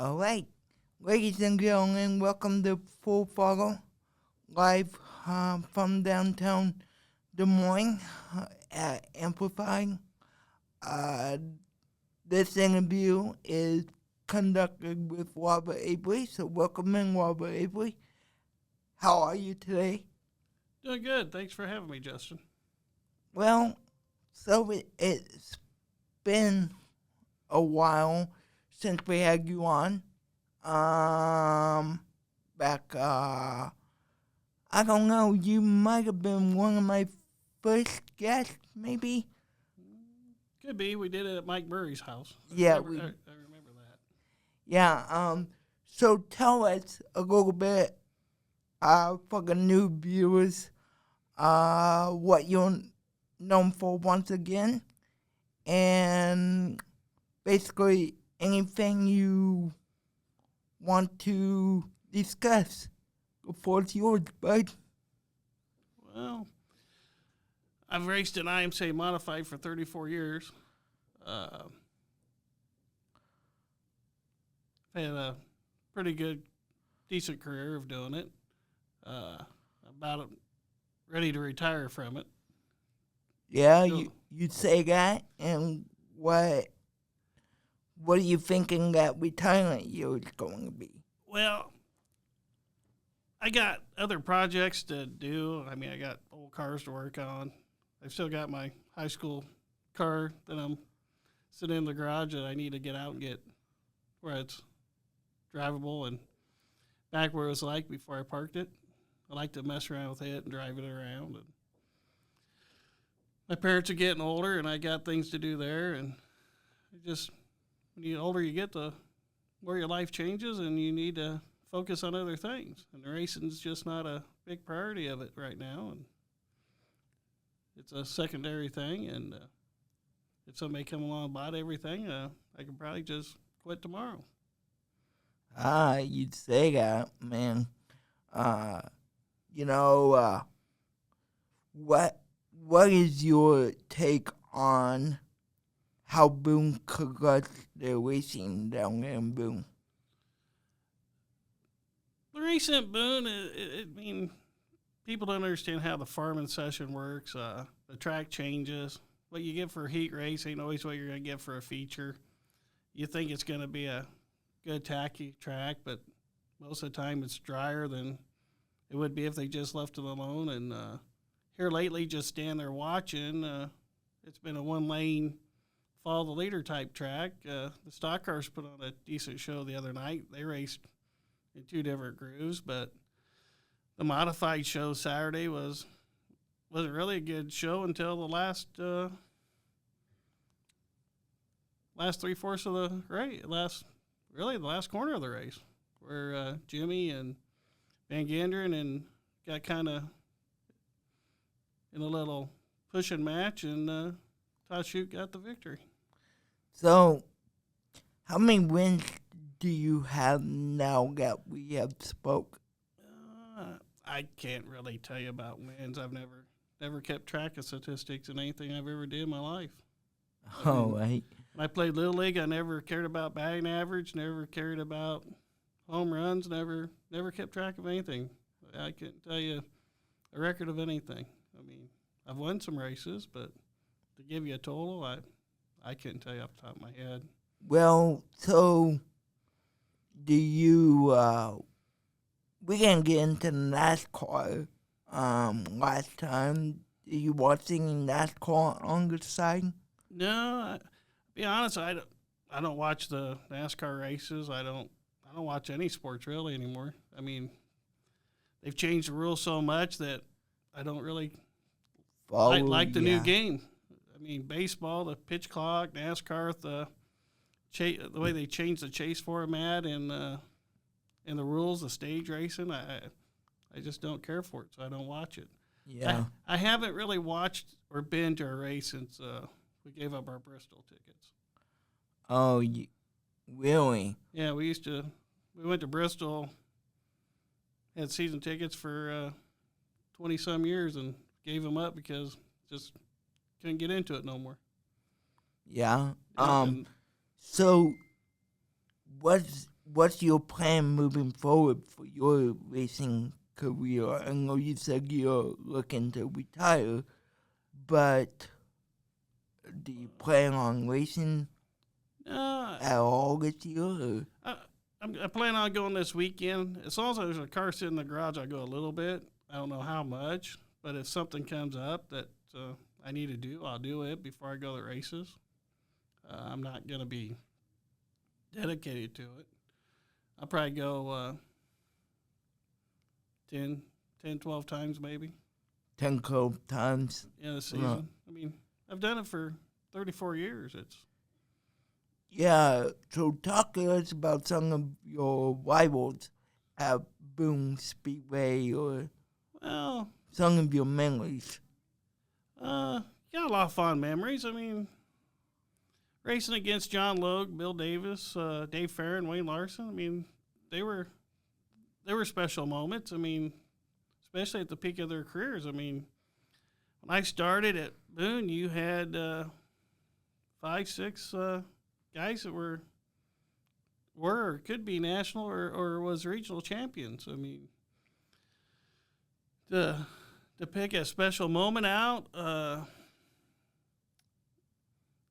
All right, ladies and gentlemen, welcome to Full Throttle, live from downtown Des Moines at Amplified. This interview is conducted with Robert Avery, so welcome in, Robert Avery. How are you today? Doing good. Thanks for having me, Justin. Well, so it's been a while since we had you on. Back, I don't know, you might have been one of my first guests, maybe? Could be. We did it at Mike Murray's house. Yeah, I remember that. Yeah, so tell us a little bit, for the new viewers, what you're known for once again, and basically anything you want to discuss. The floor's yours, bud. Well, I've raced an IMCA modified for 34 years. Had a pretty good, decent career of doing it. About ready to retire from it. Yeah, So, you say that, and what are you thinking that retirement year is going to be? well, I got other projects to do. I mean, I got old cars to work on. I've still got my high school car that I'm sitting in the garage that I need to get out and get where it's drivable and back where it was like before I parked it. I like to mess around with it and drive it around. And my parents are getting older, and I got things to do there. And it just when you older, you get to where your life changes, and you need to focus on other things. And the racing's just not a big priority of it right now. And it's a secondary thing. And if somebody come along and bought everything, I could probably just quit tomorrow. You'd say that, man. What is your take on how Boone conducts their racing down there in Boone? The recent Boone, I mean, people don't understand how the farming session works. The track changes. What you get for a heat race ain't always what you're going to get for a feature. You think it's going to be a good tacky track, but most of the time it's drier than it would be if they just left it alone. And here lately, just stand there watching. It's been a one-lane follow the leader type track. The stock cars put on a decent show the other night. They raced in two different grooves, but the modified show Saturday wasn't really a good show until the last 3/4 of the race, the last corner of the race, where Jimmy and Van Genderen and got kind of in a little pushing match, and Todd Shute got the victory. So, how many wins do you have now that we have spoke? I can't really tell you about wins. I've never kept track of statistics in anything I've ever did in my life. Right. When I played Little League, I never cared about batting average, never cared about home runs, never kept track of anything. I couldn't tell you a record of anything. I mean, I've won some races, but to give you a total, I couldn't tell you off the top of my head. Well, so do you, we didn't get into NASCAR last time. Are you watching NASCAR on the side? No, be honest, I don't watch the NASCAR races. I don't watch any sports really anymore. I mean, they've changed the rules so much that I don't really like the new game. I mean, baseball, the pitch clock, NASCAR, the way they changed the chase format and the rules, the stage racing, I just don't care for it, so I don't watch it. Yeah. I haven't really watched or been to a race since we gave up our Bristol tickets. Oh, really? Yeah, we went to Bristol, had season tickets for 20-some years and gave them up because just couldn't get into it no more. Yeah. And So what's your plan moving forward for your racing career? I know you said you're looking to retire, but do you plan on racing Uh, at all this year? Or? I plan on going this weekend. As long as there's a car sitting in the garage, I'll go a little bit. I don't know how much, but if something comes up that I need to do, I'll do it before I go to the races. I'm not going to be dedicated to it. I'll probably go 10, 12 times maybe 10, 12 times? in a season. I mean, I've done it for 34 years. Yeah, so talk to us about some of your rivals at Boone Speedway or Well, some of your memories. got a lot of fond memories. I mean, racing against John Logue, Bill Davis, Dave Farron, Wayne Larson. I mean, they were special moments. I mean, especially at the peak of their careers. I mean, when I started at Boone, you had 5, 6 guys that were or could be national or was regional champions. I mean, to pick a special moment out,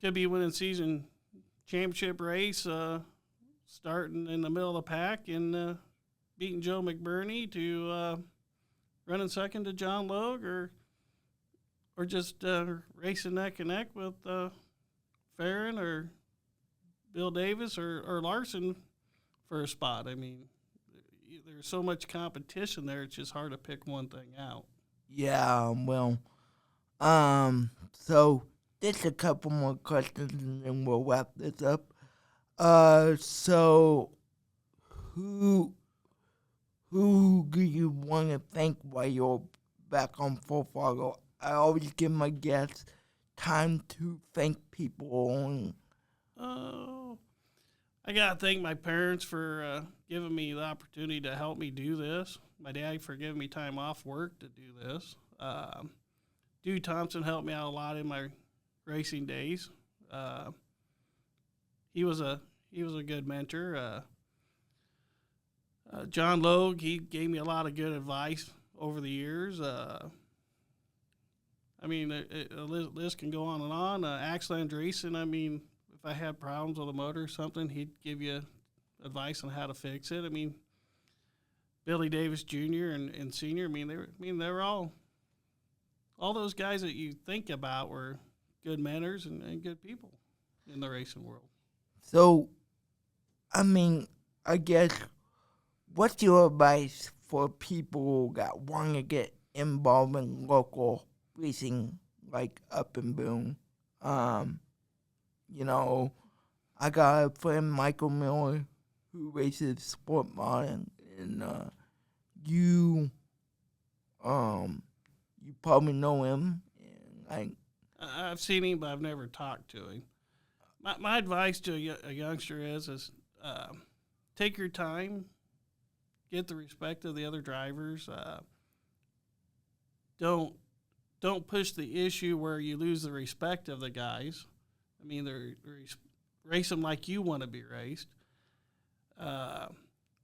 could be winning season championship race, starting in the middle of the pack and beating Joe McBurney to running second to John Logue, or just racing neck and neck with Farron or Bill Davis or Larson for a spot. I mean, there's so much competition there, it's just hard to pick one thing out. Yeah, well, so just a couple more questions and then we'll wrap this up. So who do you want to thank while you're back on Full Fargo? I always give my guests time to thank people. Oh, I got to thank my parents for giving me the opportunity to help me do this. My dad for giving me time off work to do this. Dude Thompson helped me out a lot in my racing days. He was a good mentor. John Logue, he gave me a lot of good advice over the years. I mean, the list can go on and on. Axel Andreessen, I mean, if I had problems with a motor or something, he'd give you advice on how to fix it. I mean, Billy Davis Jr. and Sr. I mean, they were all those guys that you think about were good mentors and good people in the racing world. So, I mean, I guess, what's your advice for people that want to get involved in local racing, like up in Boone? You know, I got a friend, Michael Miller, who races Sport Modern, and you probably know him. And I've seen him, but I've never talked to him. My advice to a youngster is take your time, get the respect of the other drivers. Don't push the issue where you lose the respect of the guys. I mean, race them like you want to be raced.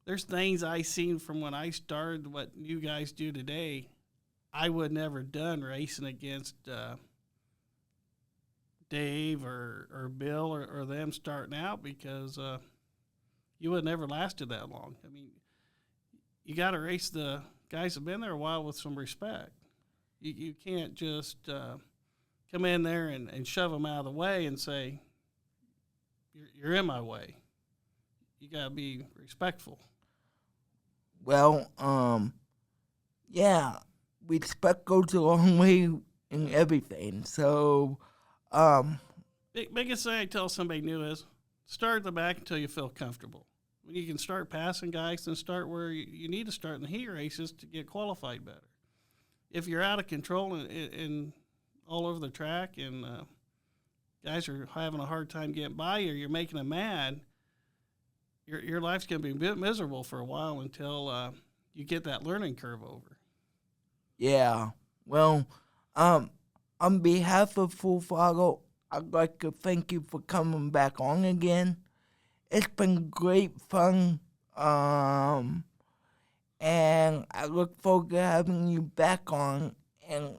There's things I seen from when I started, what you guys do today, I would never done racing against Dave or Bill or them starting out, because you would never lasted that long. I mean, you got to race the guys that have been there a while with some respect. You can't just come in there and shove them out of the way and say, you're in my way. You got to be respectful. well, yeah, respect goes a long way in everything. So, Biggest thing I tell somebody new is start at the back until you feel comfortable. When you can start passing guys, then start where you need to start in the heat races to get qualified better. If you're out of control and all over the track and guys are having a hard time getting by you, or you're making them mad, your life's going to be a bit miserable for a while until you get that learning curve over. yeah, well, on behalf of Full Fargo, I'd like to thank you for coming back on again. It's been great fun And I look forward to having you back on. And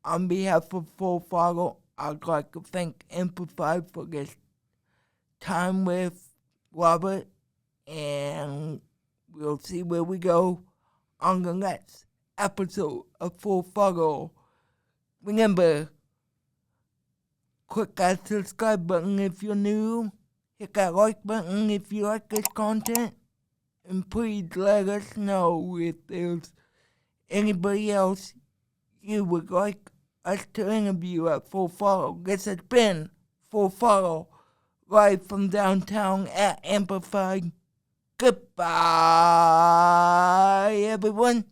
on behalf of Full Throttle, I'd like to thank Amplify for this time with Robert. And we'll see where we go on the next episode of Full Throttle. Remember, click that subscribe button if you're new. Hit that like button if you like this content. And please let us know if there's anybody else you would like us to interview at Full Throttle. This has been Full Throttle, live from downtown at Amplified. Goodbye, everyone.